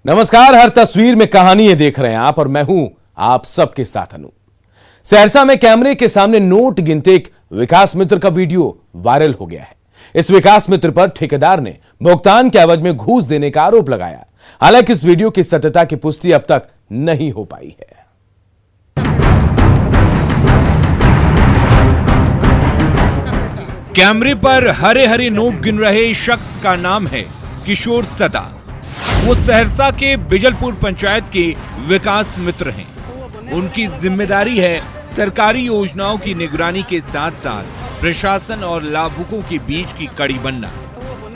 नमस्कार, हर तस्वीर में कहानी देख रहे हैं आप और मैं हूं आप सबके साथ अनु। सहरसा में कैमरे के सामने नोट गिनते एक विकास मित्र का वीडियो वायरल हो गया है। इस विकास मित्र पर ठेकेदार ने भुगतान के एवज में घूस देने का आरोप लगाया। हालांकि इस वीडियो की सत्यता की पुष्टि अब तक नहीं हो पाई है। कैमरे पर हरे हरे नोट गिन रहे शख्स का नाम है किशोर सदा। वो सहरसा के बिजलपुर पंचायत के विकास मित्र हैं। उनकी जिम्मेदारी है सरकारी योजनाओं की निगरानी के साथ साथ प्रशासन और लाभुकों के बीच की कड़ी बनना।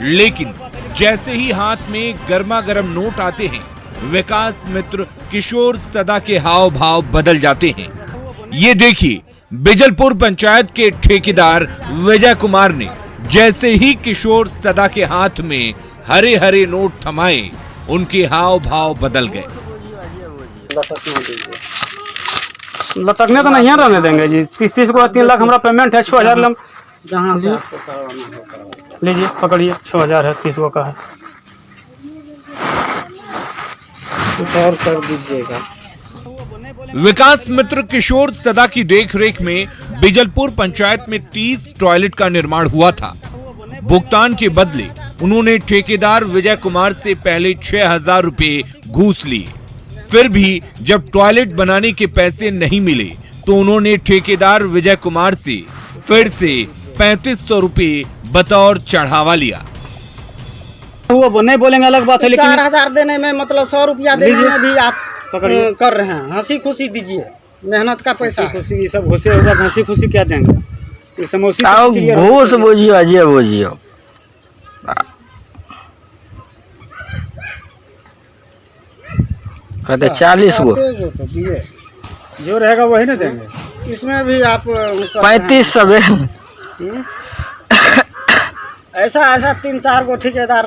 लेकिन जैसे ही हाथ में गर्मा गर्म नोट आते हैं, विकास मित्र किशोर सदा के हाव भाव बदल जाते हैं। ये देखिए, बिजलपुर पंचायत के ठेकेदार विजय कुमार ने जैसे ही किशोर सदा के हाथ में हरे हरे नोट थमाए, उनके हाव भाव बदल गए। लटकने तो नहीं रहने देंगे जी। 30 को 3 लाख हमारा पेमेंट है। 6000 जहाँ लीजिए, पकड़िए, 6000 है, 30 का है। कुछ और कर दीजिएगा। विकास मित्र किशोर सदा की देखरेख में बिजलपुर पंचायत में 30 टॉयलेट का निर्माण हुआ था। भुगतान के बदले उन्होंने ठेकेदार विजय कुमार से पहले 6000 रुपए घूस लिए। फिर भी जब टॉयलेट बनाने के पैसे नहीं मिले तो उन्होंने ठेकेदार विजय कुमार से फिर से 3500 रुपए बतौर चढ़ावा लिया। वो नहीं बोलेंगे, अलग बात है, लेकिन 4000 देने में मतलब 100 रुपया देने में भी आप कर रहे हैं। हंसी खुशी दीजिए, मेहनत का पैसा। खुशी सब घुसे होगा, हंसी खुशी क्या देंगे? घूस बुझियो, अजय बुझियो। कहते 40 गो जो रहेगा वही ना देंगे। इसमें भी आप 3500 ऐसा 3-4 गो ठेकेदार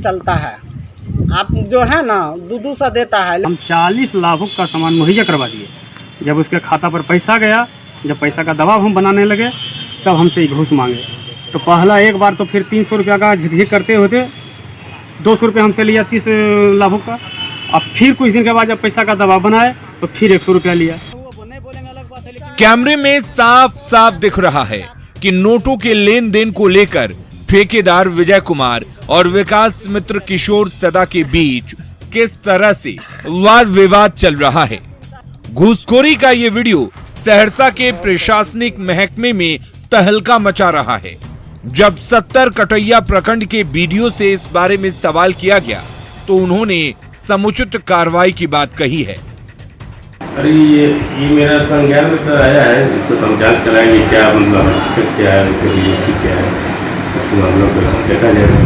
चलता है। आप जो है ना 2-2 देता है। हम 40 लाभुक का सामान मुहैया करवा दिए। जब उसके खाता पर पैसा गया, जब पैसा का दबाव हम बनाने लगे, तब हमसे घूस मांगे। तो पहला एक बार तो फिर 300 रुपया का झिकझिक करते होते 200 रुपये हमसे लिया 30 लाभुक का। अब फिर कुछ दिन के बाद जब पैसा का दबाव बनाए तो फिर 100 रुपया लिया। कैमरे में साफ साफ दिख रहा है कि नोटों के लेन देन को लेकर ठेकेदार विजय कुमार और विकास मित्र किशोर सदा के बीच किस तरह से वाद विवाद चल रहा है। घूसखोरी का ये वीडियो सहरसा के प्रशासनिक महकमे में तहलका मचा रहा है। जब 70 कटैया प्रखंड के बीडीओ से इस बारे में सवाल किया गया तो उन्होंने समुचित कार्रवाई की बात कही है। अरे ये मेरा संज्ञान में तो आया है, इसको हम जांच कराएंगे क्या मतलब क्या है, क्या है, हम लोग देखा जाएगा।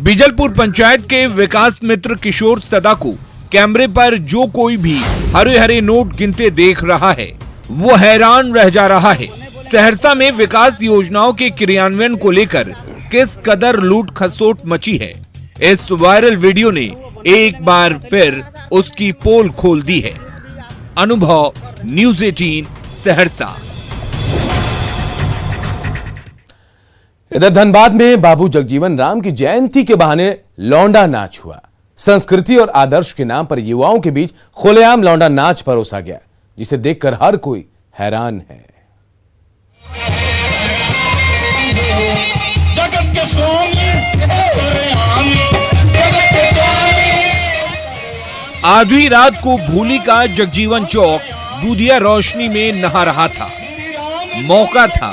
बिजलपुर पंचायत के विकास मित्र किशोर सदा को कैमरे पर जो कोई भी हरे हरे नोट गिनते देख रहा है वो हैरान रह जा रहा है। सहरसा में विकास योजनाओं के क्रियान्वयन को लेकर किस कदर लूट खसोट मची है, इस वायरल वीडियो ने एक बार फिर उसकी पोल खोल दी है। अनुभव, न्यूज़ 18 सहरसा। इधर धनबाद में बाबू जगजीवन राम की जयंती के बहाने लौंडा नाच हुआ। संस्कृति और आदर्श के नाम पर युवाओं के बीच खुलेआम लौंडा नाच परोसा गया, जिसे देखकर हर कोई हैरान है। आधी रात को भूली का जगजीवन चौक दूधिया रोशनी में नहा रहा था। मौका था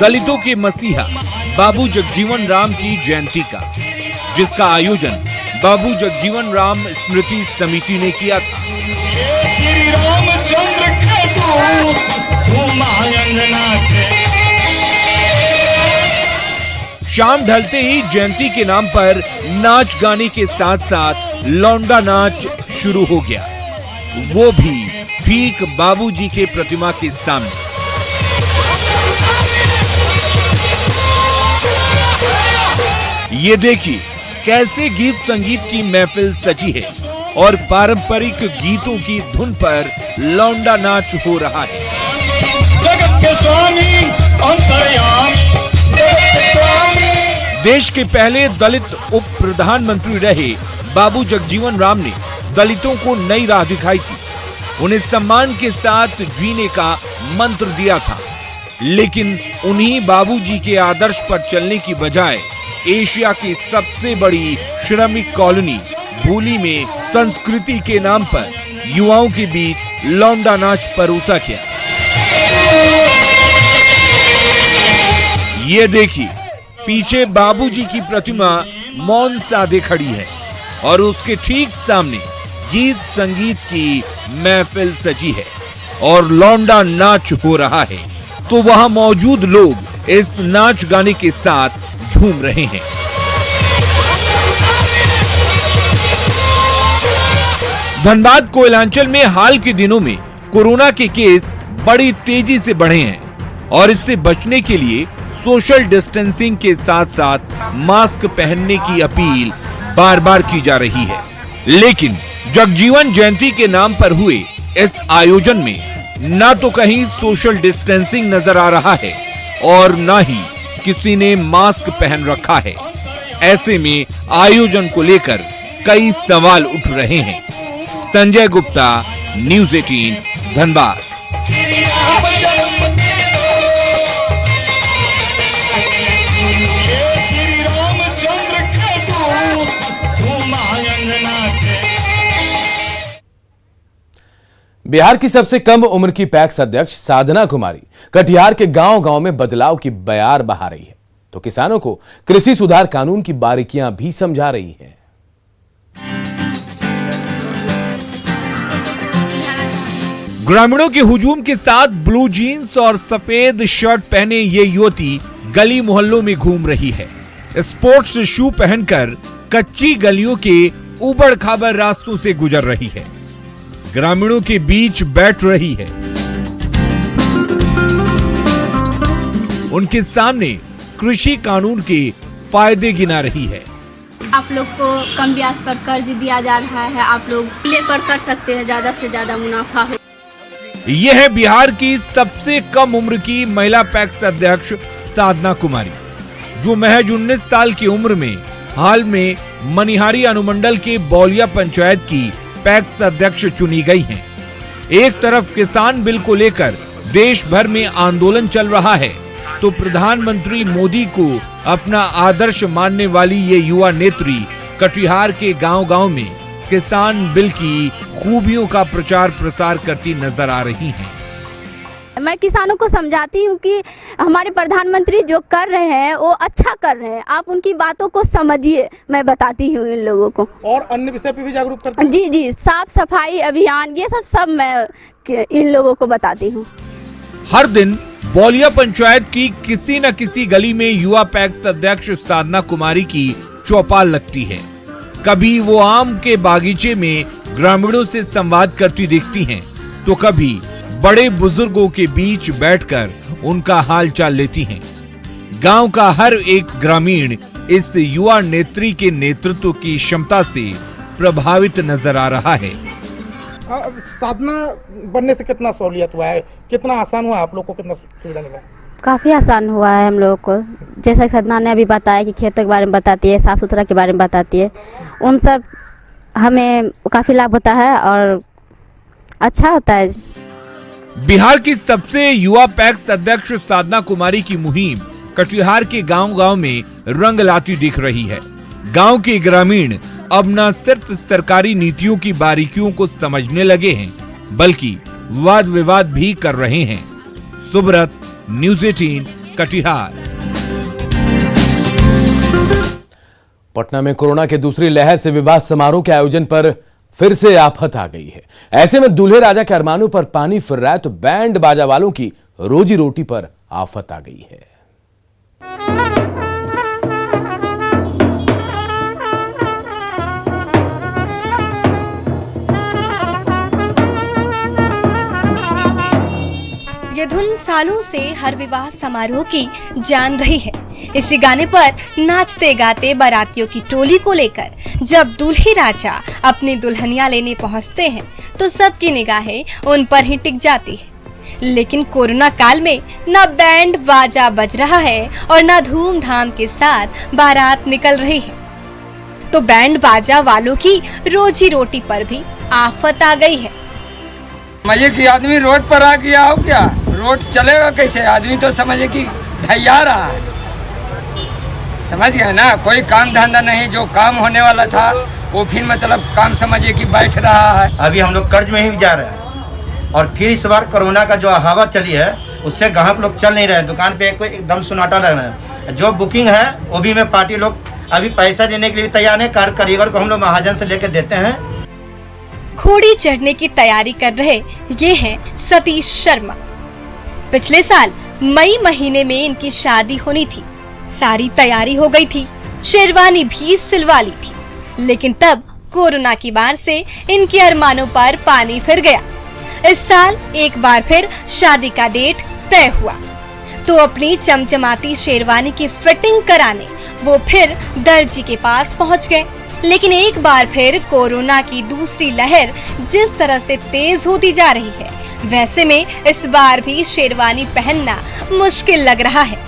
दलितों के मसीहा बाबू जगजीवन राम की जयंती का, जिसका आयोजन बाबू जगजीवन राम स्मृति समिति ने किया था। श्री रामचंद्र के शाम ढलते ही जयंती के नाम पर नाच गाने के साथ साथ लौंडा नाच शुरू हो गया, वो भी ठीक बाबूजी के प्रतिमा के सामने। ये देखिए कैसे गीत संगीत की महफिल सजी है और पारंपरिक गीतों की धुन पर लौंडा नाच हो रहा है। जगत के स्वामी अंतर्यामी देश के पहले दलित उप प्रधानमंत्री रहे बाबू जगजीवन राम ने दलितों को नई राह दिखाई थी, उन्हें सम्मान के साथ जीने का मंत्र दिया था। लेकिन उन्हीं बाबूजी के आदर्श पर चलने की बजाय एशिया की सबसे बड़ी श्रमिक कॉलोनी भूली में संस्कृति के नाम पर युवाओं के बीच लौंडा नाच परोसा किया। ये देखिए, पीछे बाबूजी की प्रतिमा मौन साधे खड़ी है और उसके ठीक सामने गीत संगीत की महफिल सजी है और लौंडा नाच हो रहा है, तो वहां मौजूद लोग इस नाच गाने के साथ झूम रहे हैं। धनबाद कोयलांचल में हाल के दिनों में कोरोना के केस बड़ी तेजी से बढ़े हैं और इससे बचने के लिए सोशल डिस्टेंसिंग के साथ साथ मास्क पहनने की अपील बार बार की जा रही है। लेकिन जगजीवन जयंती के नाम पर हुए इस आयोजन में न तो कहीं सोशल डिस्टेंसिंग नजर आ रहा है और न ही किसी ने मास्क पहन रखा है। ऐसे में आयोजन को लेकर कई सवाल उठ रहे हैं। संजय गुप्ता, न्यूज़ 18, धनबाद। बिहार की सबसे कम उम्र की पैक्स अध्यक्ष साधना कुमारी कटिहार के गांव-गांव में बदलाव की बयार बहा रही है, तो किसानों को कृषि सुधार कानून की बारीकियां भी समझा रही है। ग्रामीणों के हुजूम के साथ ब्लू जीन्स और सफेद शर्ट पहने ये युवती गली मोहल्लों में घूम रही है। स्पोर्ट्स शू पहनकर कच्ची गलियों के उबड़ खाबड़ रास्तों से गुजर रही है, ग्रामीणों के बीच बैठ रही है। उनके सामने कृषि कानून के फायदे गिना रही है। आप लोग को कम ब्याज पर कर्ज दिया जा रहा है, आप लोग लेकर कर सकते हैं, ज्यादा से ज्यादा मुनाफा हो। यह है बिहार की सबसे कम उम्र की महिला पैक्स अध्यक्ष साधना कुमारी, जो महज 19 साल की उम्र में हाल में मनिहारी अनुमंडल के बौलिया पंचायत की पैक्स अध्यक्ष चुनी गई हैं। एक तरफ किसान बिल को लेकर देश भर में आंदोलन चल रहा है, तो प्रधानमंत्री मोदी को अपना आदर्श मानने वाली ये युवा नेत्री कटिहार के गांव-गांव में किसान बिल की खूबियों का प्रचार प्रसार करती नजर आ रही हैं। मैं किसानों को समझाती हूँ कि हमारे प्रधानमंत्री जो कर रहे हैं वो अच्छा कर रहे हैं, आप उनकी बातों को समझिए। मैं बताती हूँ इन लोगों को, और अन्य विषय पे भी जागरूक करती हूँ। जी, साफ सफाई अभियान ये सब मैं इन लोगों को बताती हूँ। हर दिन बौलिया पंचायत की किसी न किसी गली में युवा पैक्स अध्यक्ष साधना कुमारी की चौपाल लगती है। कभी वो आम के बागीचे में ग्रामीणों से संवाद करती दिखती हैं, तो कभी बड़े बुजुर्गों के बीच बैठकर उनका हाल चाल लेती हैं। गांव का हर एक ग्रामीण इस युवा नेत्री के नेतृत्व की क्षमता से प्रभावित नजर आ रहा है। साधना बनने से कितना सहूलियत हुआ है, कितना आसान हुआ, आप लोग को कितना सुविधा मिला? काफ़ी आसान हुआ है हम लोगों को। जैसा साधना ने अभी बताया कि खेतों के बारे में बताती है, साफ सुथरा के बारे में बताती है, उन सब हमें काफ़ी लाभ होता है और अच्छा होता है। बिहार की सबसे युवा पैक्स अध्यक्ष साधना कुमारी की मुहिम कटिहार के गांव-गांव में रंग लाती दिख रही है। गांव के ग्रामीण अब न सिर्फ सरकारी नीतियों की बारीकियों को समझने लगे हैं, बल्कि वाद विवाद भी कर रहे हैं। सुब्रत, न्यूज़ 18, कटिहार। पटना में कोरोना के दूसरी लहर से विवाह समारोह के आयोजन पर फिर से आफत आ गई है। ऐसे में दूल्हे राजा के अरमानों पर पानी फिर रहा है, तो बैंड बाजा वालों की रोजी रोटी पर आफत आ गई है। ये धुन सालों से हर विवाह समारोह की जान रही है। इसी गाने पर नाचते गाते बारातियों की टोली को लेकर जब दूल्हे राजा अपनी दुल्हनिया लेने पहुंचते हैं, तो सबकी निगाहें उन पर ही टिक जाती है। लेकिन कोरोना काल में न बैंड बाजा बज रहा है और न धूमधाम के साथ बारात निकल रही है, तो बैंड बाजा वालों की रोजी रोटी पर भी आफत आ गई है। समझिए कि आदमी रोड पर आ गया हो क्या, रोड चलेगा कैसे? आदमी तो समझिए कि ढैया रहा है, समझ गए ना। कोई काम धंधा नहीं, जो काम होने वाला था वो फिर मतलब काम समझिए कि बैठ रहा है। अभी हम लोग कर्ज में ही जा रहे हैं और फिर इस बार कोरोना का जो हवा चली है उससे ग्राहक लोग चल नहीं रहे हैं, दुकान पे कोई एकदम सन्नाटा लग रहा है। जो बुकिंग है वो भी में पार्टी लोग अभी पैसा देने के लिए तैयार नहीं, कारीगर को हम लोग महाजन से लेकर देते हैं। घोड़ी चढ़ने की तैयारी कर रहे ये हैं सतीश शर्मा। पिछले साल मई महीने में इनकी शादी होनी थी, सारी तैयारी हो गई थी, शेरवानी भी सिलवा ली थी, लेकिन तब कोरोना की मार से इनके अरमानों पर पानी फिर गया। इस साल एक बार फिर शादी का डेट तय हुआ, तो अपनी चमचमाती शेरवानी की फिटिंग कराने वो फिर दर्जी के पास पहुंच गए। लेकिन एक बार फिर कोरोना की दूसरी लहर जिस तरह से तेज होती जा रही है, वैसे में इस बार भी शेरवानी पहनना मुश्किल लग रहा है।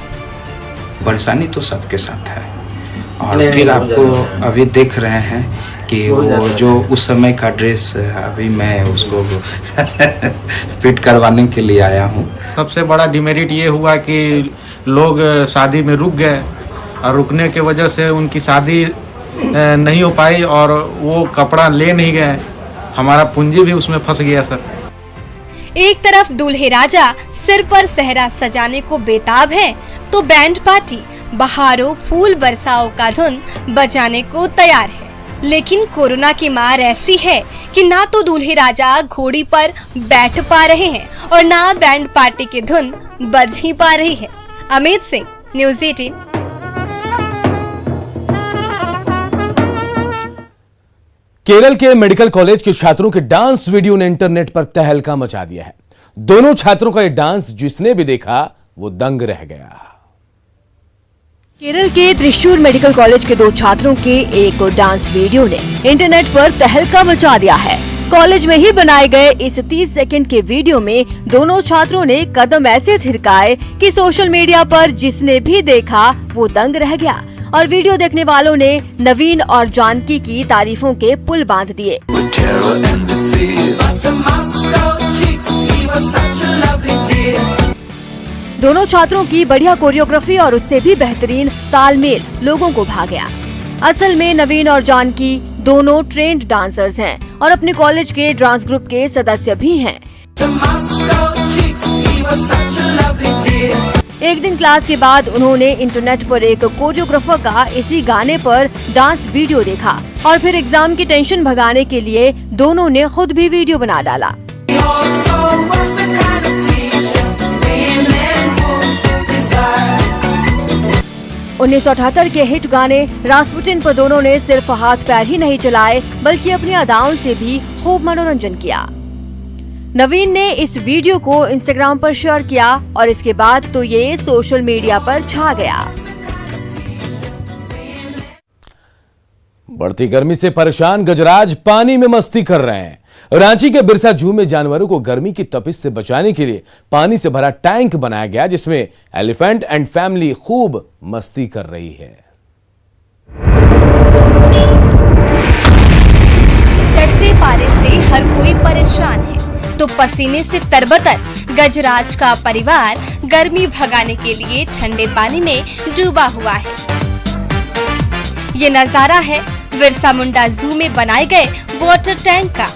परेशानी तो सबके साथ है, और फिर आपको अभी देख रहे हैं कि वो जो उस समय का ड्रेस अभी मैं उसको फिट करवाने के लिए आया हूँ। सबसे बड़ा डिमेरिट ये हुआ कि लोग शादी में रुक गए और रुकने की वजह से उनकी शादी नहीं हो पाई और वो कपड़ा ले नहीं गए, हमारा पूंजी भी उसमें फंस गया सर। एक तरफ दूल्हे राजा सिर पर सेहरा सजाने को बेताब है, तो बैंड पार्टी बहारों फूल बरसाओ का धुन बजाने को तैयार है। लेकिन कोरोना की मार ऐसी है कि ना तो दूल्हे राजा घोड़ी पर बैठ पा रहे हैं और ना बैंड पार्टी की धुन बज ही पा रही है। अमित सिंह, न्यूज़ 18। केरल के मेडिकल कॉलेज के छात्रों के डांस वीडियो ने इंटरनेट पर तहलका मचा दिया है। दोनों छात्रों का ये डांस जिसने भी देखा वो दंग रह गया। केरल के त्रिशूर मेडिकल कॉलेज के 2 छात्रों के एक डांस वीडियो ने इंटरनेट पर तहलका मचा दिया है। कॉलेज में ही बनाए गए इस 30 सेकंड के वीडियो में दोनों छात्रों ने कदम ऐसे थिरकाए कि सोशल मीडिया पर जिसने भी देखा वो दंग रह गया और वीडियो देखने वालों ने नवीन और जानकी की तारीफों के पुल बांध दिए। दोनों छात्रों की बढ़िया कोरियोग्राफी और उससे भी बेहतरीन तालमेल लोगों को भा गया। असल में नवीन और जानकी दोनों ट्रेंड डांसर्स हैं और अपने कॉलेज के डांस ग्रुप के सदस्य भी हैं। एक दिन क्लास के बाद उन्होंने इंटरनेट पर एक कोरियोग्राफर का इसी गाने पर डांस वीडियो देखा और फिर एग्जाम की टेंशन भगाने के लिए दोनों ने खुद भी वीडियो बना डाला। 1978 के हिट गाने रास्पुटिन पर दोनों ने सिर्फ हाथ पैर ही नहीं चलाए बल्कि अपनी अदाओं से भी खूब मनोरंजन किया। नवीन ने इस वीडियो को इंस्टाग्राम पर शेयर किया और इसके बाद तो ये सोशल मीडिया पर छा गया। बढ़ती गर्मी से परेशान गजराज पानी में मस्ती कर रहे हैं। रांची के बिरसा जू में जानवरों को गर्मी की तपिश से बचाने के लिए पानी से भरा टैंक बनाया गया, जिसमें एलिफेंट एंड फैमिली खूब मस्ती कर रही है। चढ़ते पारे से हर कोई परेशान है, तो पसीने से तरबतर गजराज का परिवार गर्मी भगाने के लिए ठंडे पानी में डूबा हुआ है। ये नजारा है बिरसा मुंडा जू में बनाए गए वाटर टैंक का,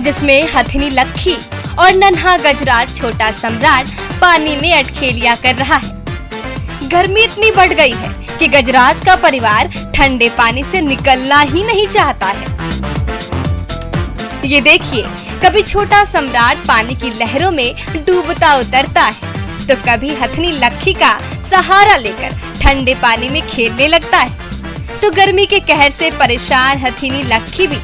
जिसमें हथिनी लक्खी और नन्हा गजराज छोटा सम्राट पानी में अटखेलियां कर रहा है। गर्मी इतनी बढ़ गई है कि गजराज का परिवार ठंडे पानी से निकलना ही नहीं चाहता है। ये देखिए, कभी छोटा सम्राट पानी की लहरों में डूबता उतरता है, तो कभी हथनी लक्खी का सहारा लेकर ठंडे पानी में खेलने लगता है। तो गर्मी के कहर से परेशान हथनी लक्खी भी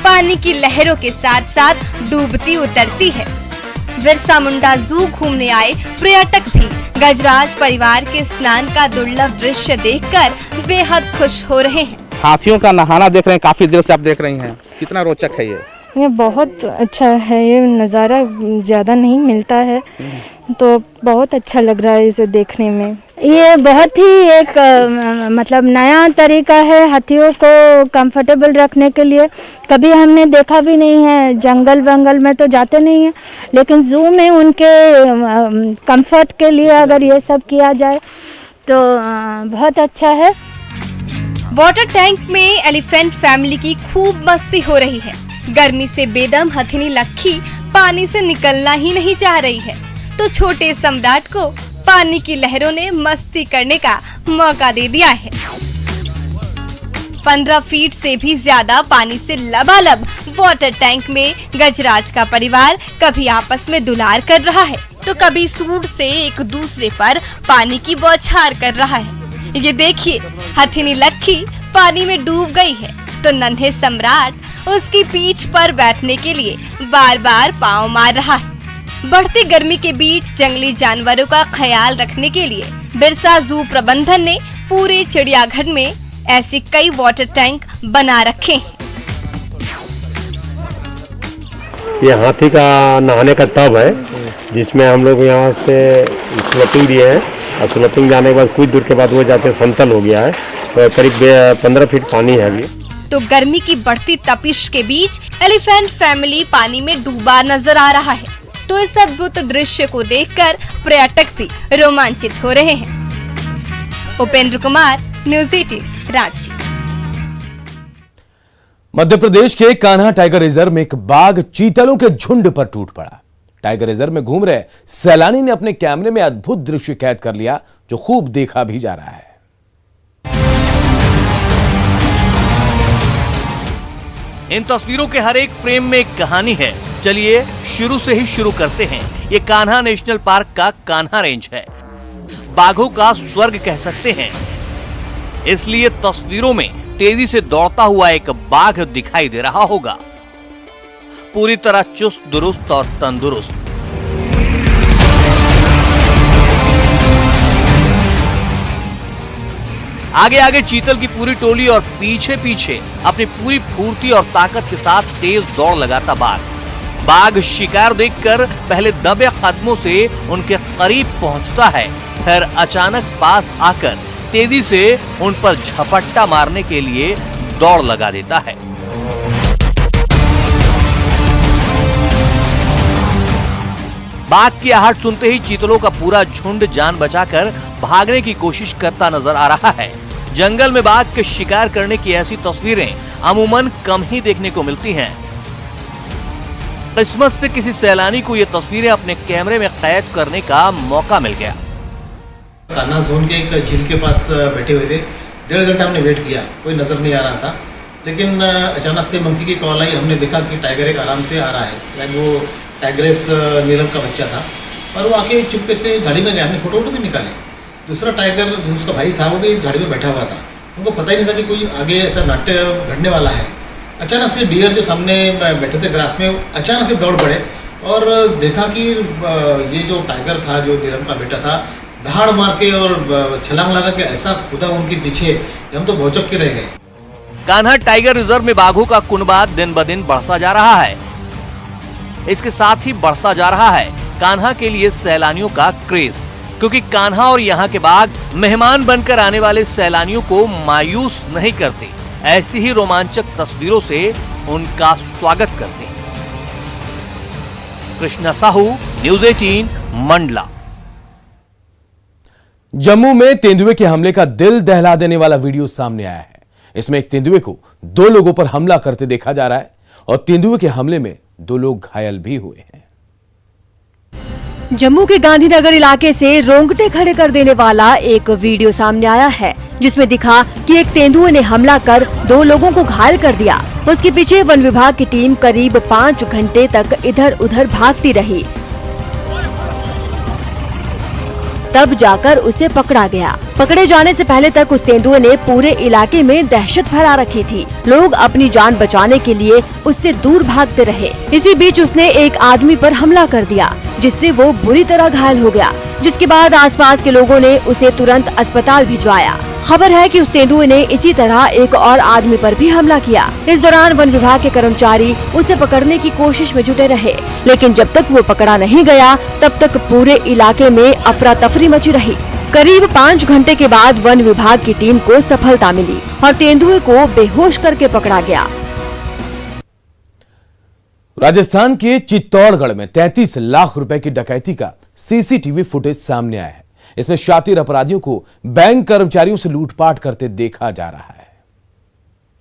पानी की लहरों के साथ साथ डूबती उतरती है। बिरसा मुंडा जू घूमने आए पर्यटक भी गजराज परिवार के स्नान का दुर्लभ दृश्य देखकर बेहद खुश हो रहे हैं। हाथियों का नहाना देख रहे हैं, काफी देर से आप देख रही हैं, कितना रोचक है ये। ये बहुत अच्छा है, ये नज़ारा ज़्यादा नहीं मिलता है, तो बहुत अच्छा लग रहा है इसे देखने में। ये बहुत ही एक मतलब नया तरीका है हाथियों को कंफर्टेबल रखने के लिए। कभी हमने देखा भी नहीं है, जंगल वंगल में तो जाते नहीं हैं, लेकिन जू में उनके कंफर्ट के लिए अगर ये सब किया जाए तो बहुत अच्छा है। वाटर टैंक में एलिफेंट फैमिली की खूब मस्ती हो रही है। गर्मी से बेदम हथिनी लक्की पानी से निकलना ही नहीं चाह रही है, तो छोटे सम्राट को पानी की लहरों ने मस्ती करने का मौका दे दिया है। 15 फीट से भी ज्यादा पानी से लबालब वाटर टैंक में गजराज का परिवार कभी आपस में दुलार कर रहा है, तो कभी सूंड से एक दूसरे पर पानी की बौछार कर रहा है। ये देखिए, हथिनी लक्की पानी में डूब गई है, तो नन्हे सम्राट उसकी पीठ पर बैठने के लिए बार बार पाँव मार रहा है। बढ़ती गर्मी के बीच जंगली जानवरों का ख्याल रखने के लिए बिरसा जू प्रबंधन ने पूरे चिड़ियाघर में ऐसे कई वाटर टैंक बना रखे हैं। ये हाथी का नहाने का टब है, जिसमें हम लोग यहाँ से स्लोपिंग दिए हैं, और स्लोपिंग जाने के बाद कुछ दूर के बाद वो जाके समतल हो गया है, तो करीब 15 फीट पानी है अभी। तो गर्मी की बढ़ती तपिश के बीच एलिफेंट फैमिली पानी में डूबा नजर आ रहा है, तो इस अद्भुत दृश्य को देखकर पर्यटक भी रोमांचित हो रहे हैं। उपेंद्र कुमार, न्यूज़ 18 रांची। मध्य प्रदेश के कान्हा टाइगर रिजर्व में एक बाघ चीतलों के झुंड पर टूट पड़ा। टाइगर रिजर्व में घूम रहे सैलानी ने अपने कैमरे में अद्भुत दृश्य कैद कर लिया, जो खूब देखा भी जा रहा है। इन तस्वीरों के हर एक फ्रेम में एक कहानी है। चलिए शुरू से ही शुरू करते हैं। ये कान्हा नेशनल पार्क का कान्हा रेंज है, बाघों का स्वर्ग कह सकते हैं, इसलिए तस्वीरों में तेजी से दौड़ता हुआ एक बाघ दिखाई दे रहा होगा, पूरी तरह चुस्त दुरुस्त और तंदुरुस्त। आगे आगे चीतल की पूरी टोली और पीछे पीछे अपनी पूरी फुर्ती और ताकत के साथ तेज दौड़ लगाता बाघ शिकार देखकर पहले दबे कदमों से उनके करीब पहुंचता है, फिर अचानक पास आकर तेजी से उन पर झपट्टा मारने के लिए दौड़ लगा देता है। बाघ की आहट सुनते ही चीतलों का पूरा झुंड जान बचाकर भागने की कोशिश करता नजर आ रहा है। जंगल में बाघ के शिकार करने की ऐसी तस्वीरें अमूमन कम ही देखने को मिलती हैं। किस्मत से किसी सैलानी को ये तस्वीरें अपने कैमरे में कैद करने का मौका मिल गया। कान्हा जोन के एक झील के पास बैठे हुए थे, 1.5 घंटा हमने वेट किया, कोई नजर नहीं आ रहा था, लेकिन अचानक से मंकी की कॉल आई। हमने देखा कि टाइगर एक आराम से आ रहा है, वो टाइग्रेस नीलम का बच्चा था, और वो आके चुपके से झाड़ी में गया। हमने फोटो भी निकाले। दूसरा टाइगर जिसका भाई था वो भी झाड़ी में बैठा हुआ था, उनको पता ही नहीं था कि कोई आगे ऐसा नाट्य घटने वाला है। अचानक से डियर जो सामने बैठे थे ग्रास में, अचानक से दौड़ पड़े और देखा कि ये जो टाइगर था, जो नीलम का बेटा था, दहाड़ मार के और छलांग लगा के ऐसा कूदा उनके पीछे, हम तो भौचक के रह गए। कान्हा टाइगर रिजर्व में बाघों का कुनबा दिन ब दिन बढ़ता जा रहा है। इसके साथ ही बढ़ता जा रहा है कान्हा के लिए सैलानियों का क्रेज, क्योंकि कान्हा और यहाँ के बाघ मेहमान बनकर आने वाले सैलानियों को मायूस नहीं करते, ऐसी ही रोमांचक तस्वीरों से उनका स्वागत करते हैं। कृष्णा साहू, न्यूज़ 18 मंडला। जम्मू में तेंदुए के हमले का दिल दहला देने वाला वीडियो सामने आया है। इसमें एक तेंदुए को 2 लोगों पर हमला करते देखा जा रहा है, और तेंदुए के हमले में 2 लोग घायल भी हुए हैं। जम्मू के गांधीनगर इलाके से रोंगटे खड़े कर देने वाला एक वीडियो सामने आया है, जिसमें दिखा कि एक तेंदुए ने हमला कर 2 लोगों को घायल कर दिया। उसके पीछे वन विभाग की टीम करीब 5 घंटे तक इधर उधर भागती रही, तब जाकर उसे पकड़ा गया। पकड़े जाने से पहले तक उस तेंदुए ने पूरे इलाके में दहशत फैला रखी थी। लोग अपनी जान बचाने के लिए उससे दूर भागते रहे। इसी बीच उसने एक आदमी पर हमला कर दिया, जिससे वो बुरी तरह घायल हो गया, जिसके बाद आसपास के लोगों ने उसे तुरंत अस्पताल भिजवाया। खबर है कि उस तेंदुए ने इसी तरह एक और आदमी पर भी हमला किया। इस दौरान वन विभाग के कर्मचारी उसे पकड़ने की कोशिश में जुटे रहे, लेकिन जब तक वो पकड़ा नहीं गया तब तक पूरे इलाके में अफरा तफरी मची रही। करीब 5 घंटे के बाद वन विभाग की टीम को सफलता मिली और तेंदुए को बेहोश करके पकड़ा गया। राजस्थान के चित्तौड़गढ़ में 33 लाख रुपए की डकैती का सीसीटीवी फुटेज सामने आया है। इसमें शातिर अपराधियों को बैंक कर्मचारियों से लूटपाट करते देखा जा रहा है।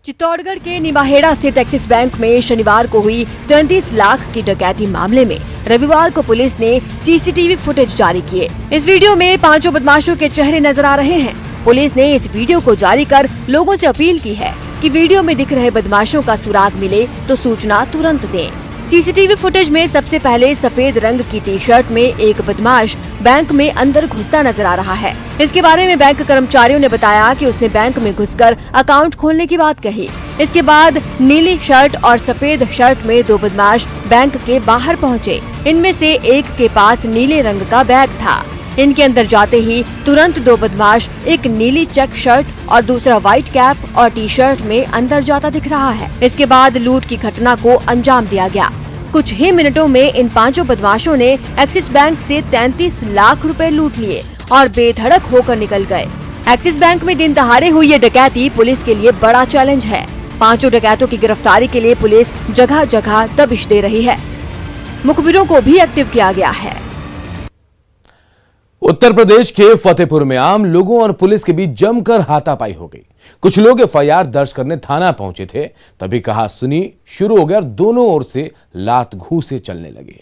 चित्तौड़गढ़ के निमाहेड़ा स्थित एक्सिस बैंक में शनिवार को हुई 33 लाख की डकैती मामले में रविवार को पुलिस ने सीसीटीवी फुटेज जारी किए। इस वीडियो में 5 बदमाशों के चेहरे नजर आ रहे हैं। पुलिस ने इस वीडियो को जारी कर लोगों से अपील की है कि वीडियो में दिख रहे बदमाशों का सुराग मिले तो सूचना तुरंत दें। सीसीटीवी फुटेज में सबसे पहले सफेद रंग की टी-शर्ट में एक बदमाश बैंक में अंदर घुसता नजर आ रहा है। इसके बारे में बैंक कर्मचारियों ने बताया कि उसने बैंक में घुसकर अकाउंट खोलने की बात कही। इसके बाद नीली शर्ट और सफेद शर्ट में 2 बदमाश बैंक के बाहर पहुंचे। इनमें से एक के पास नीले रंग का बैग था। इनके अंदर जाते ही तुरंत 2 बदमाश एक नीली चेक शर्ट और दूसरा व्हाइट कैप और टी-शर्ट में अंदर जाता दिख रहा है। इसके बाद लूट की घटना को अंजाम दिया गया। कुछ ही मिनटों में इन 5 बदमाशों ने एक्सिस बैंक से 33 लाख रुपए लूट लिए और बेधड़क होकर निकल गए। एक्सिस बैंक में दिन दहाड़े हुई ये डकैती पुलिस के लिए बड़ा चैलेंज है। 5 डकैतों की गिरफ्तारी के लिए पुलिस जगह जगह दबिश दे रही है। मुखबिरों को भी एक्टिव किया गया है। उत्तर प्रदेश के फतेहपुर में आम लोगों और पुलिस के बीच जमकर हाथापाई हो गई। कुछ लोग एफआईआर दर्ज करने थाना पहुंचे थे, तभी कहा सुनी शुरू हो गया और दोनों ओर से लात घूंसे चलने लगे।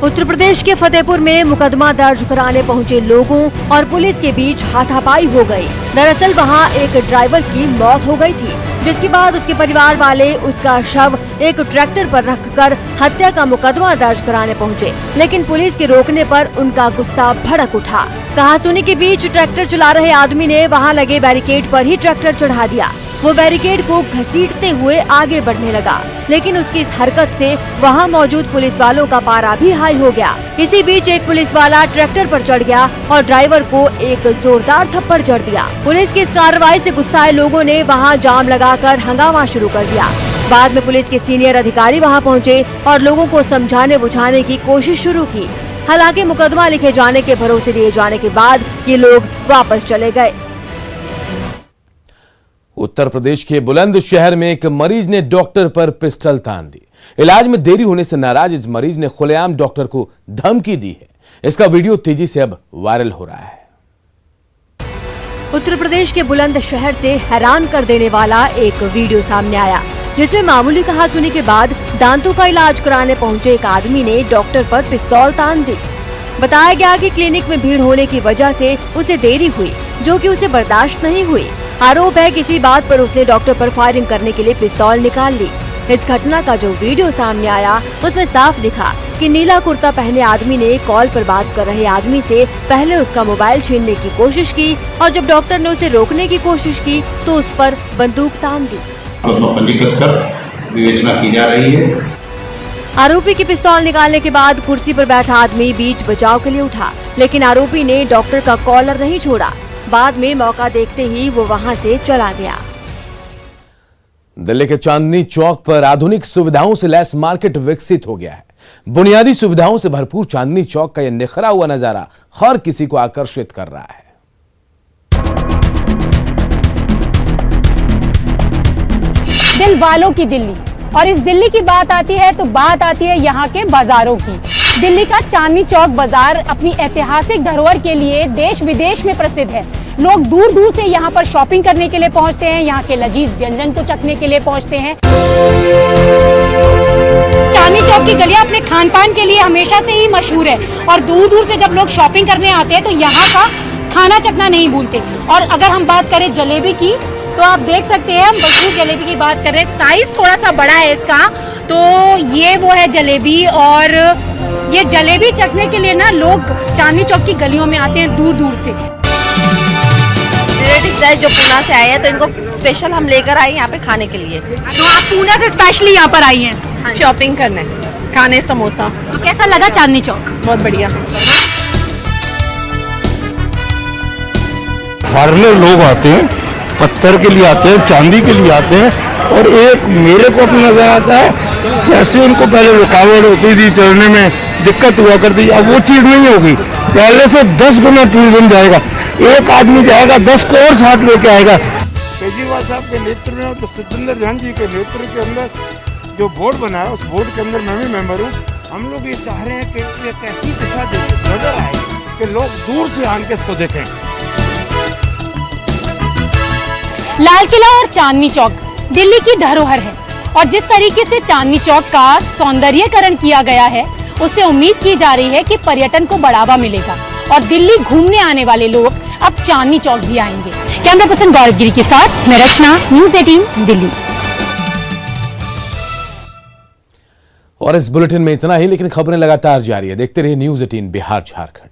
उत्तर प्रदेश के फतेहपुर में मुकदमा दर्ज कराने पहुंचे लोगों और पुलिस के बीच हाथापाई हो गई। दरअसल वहां एक ड्राइवर की मौत हो गई थी, जिसके बाद उसके परिवार वाले उसका शव एक ट्रैक्टर पर रखकर हत्या का मुकदमा दर्ज कराने पहुंचे, लेकिन पुलिस के रोकने पर उनका गुस्सा भड़क उठा। कहासुनी के बीच ट्रैक्टर चला रहे आदमी ने वहां लगे बैरिकेड पर ही ट्रैक्टर चढ़ा दिया। वो बैरिकेड को घसीटते हुए आगे बढ़ने लगा, लेकिन उसकी इस हरकत से वहां मौजूद पुलिस वालों का पारा भी हाई हो गया। इसी बीच एक पुलिस वाला ट्रैक्टर पर चढ़ गया और ड्राइवर को एक जोरदार थप्पड़ जड़ दिया। पुलिस की इस कार्रवाई से गुस्साए लोगों ने वहां जाम लगाकर हंगामा शुरू कर दिया। बाद में पुलिस के सीनियर अधिकारी वहां पहुंचे और लोगों को समझाने बुझाने की कोशिश शुरू की। हालांकि मुकदमा लिखे जाने के भरोसे दिए जाने के बाद ये लोग वापस चले गए। उत्तर प्रदेश के बुलंदशहर में एक मरीज ने डॉक्टर पर पिस्टल तान दी। इलाज में देरी होने से नाराज इस मरीज ने खुलेआम डॉक्टर को धमकी दी है। इसका वीडियो तेजी से अब वायरल हो रहा है। उत्तर प्रदेश के बुलंदशहर से हैरान कर देने वाला एक वीडियो सामने आया, जिसमें मामूली कहासुनी के बाद दांतों का इलाज कराने पहुंचे एक आदमी ने डॉक्टर पर पिस्तौल तान दी। बताया गया कि क्लिनिक में भीड़ होने की वजह से उसे देरी हुई, जो कि उसे बर्दाश्त नहीं हुई। आरोप है किसी बात पर उसने डॉक्टर पर फायरिंग करने के लिए पिस्तौल निकाल ली। इस घटना का जो वीडियो सामने आया उसमें साफ दिखा कि नीला कुर्ता पहने आदमी ने कॉल पर बात कर रहे आदमी से पहले उसका मोबाइल छीनने की कोशिश की और जब डॉक्टर ने उसे रोकने की कोशिश की तो उस पर बंदूक तान दी। पंजीकृत कर विवेचना की जा रही है। आरोपी की पिस्तौल निकालने के बाद कुर्सी पर बैठा आदमी बीच बचाव के लिए उठा, लेकिन आरोपी ने डॉक्टर का कॉलर नहीं छोड़ा। बाद में मौका देखते ही वो वहां से चला गया। दिल्ली के चांदनी चौक पर आधुनिक सुविधाओं से लैस मार्केट विकसित हो गया है। बुनियादी सुविधाओं से भरपूर चांदनी चौक का यह निखरा हुआ नजारा हर किसी को आकर्षित कर रहा है। दिल वालों की दिल्ली, और इस दिल्ली की बात आती है तो बात आती है यहाँ के बाजारों की। दिल्ली का चांदनी चौक बाजार अपनी ऐतिहासिक धरोहर के लिए देश विदेश में प्रसिद्ध है। लोग दूर दूर से यहाँ पर शॉपिंग करने के लिए पहुँचते हैं, यहाँ के लजीज व्यंजन को चखने के लिए पहुँचते हैं। चांदनी चौक की गलियाँ अपने खान पान के लिए हमेशा से ही मशहूर है और दूर दूर से जब लोग शॉपिंग करने आते हैं तो यहाँ का खाना चखना नहीं भूलते। और अगर हम बात करें जलेबी की तो आप देख सकते हैं, हम मशहूर जलेबी की बात कर रहे हैं। साइज थोड़ा सा बड़ा है इसका, तो ये वो है जलेबी। और ये जलेबी चखने के लिए ना लोग चांदनी चौक की गलियों में आते हैं दूर दूर से। रिलेटिव्स है जो पूना से आए हैं, तो इनको स्पेशल हम लेकर आए यहाँ पे खाने के लिए। तो आप पूना से स्पेशली यहाँ पर आई हैं शॉपिंग करने, खाने समोसा। तो कैसा लगा चांदनी चौक? बहुत बढ़िया। फॉरेनर लोग आते हैं, पत्थर के लिए आते हैं, चांदी के लिए आते हैं, और एक मेरे को अपना नजर आता है जैसे उनको पहले रुकावट होती थी, चलने में दिक्कत हुआ करती, अब वो चीज़ नहीं होगी। पहले से 10 गुना टूरिज्म जाएगा, एक आदमी जाएगा 10 को और साथ लेके आएगा। केजरीवाल साहब के नेतृत्व में और सत्येंद्र जैन जी के नेतृत्व के अंदर जो बोर्ड बना है, उस बोर्ड के अंदर मैं भी मेंबर हूँ। हम लोग ये चाह रहे हैं कि एक ऐसी दिशा नजर आए कि लोग दूर से आके इसको देखें। लाल किला और चांदनी चौक दिल्ली की धरोहर है और जिस तरीके से चांदनी चौक का सौंदर्यीकरण किया गया है, उससे उम्मीद की जा रही है कि पर्यटन को बढ़ावा मिलेगा और दिल्ली घूमने आने वाले लोग अब चांदनी चौक भी आएंगे। कैमरा पर्सन गौरव गिरी के साथ मैं रचना, न्यूज़ 18 दिल्ली। और इस बुलेटिन में इतना ही, लेकिन खबरें लगातार जारी है। देखते रहिए न्यूज़ 18 बिहार झारखंड।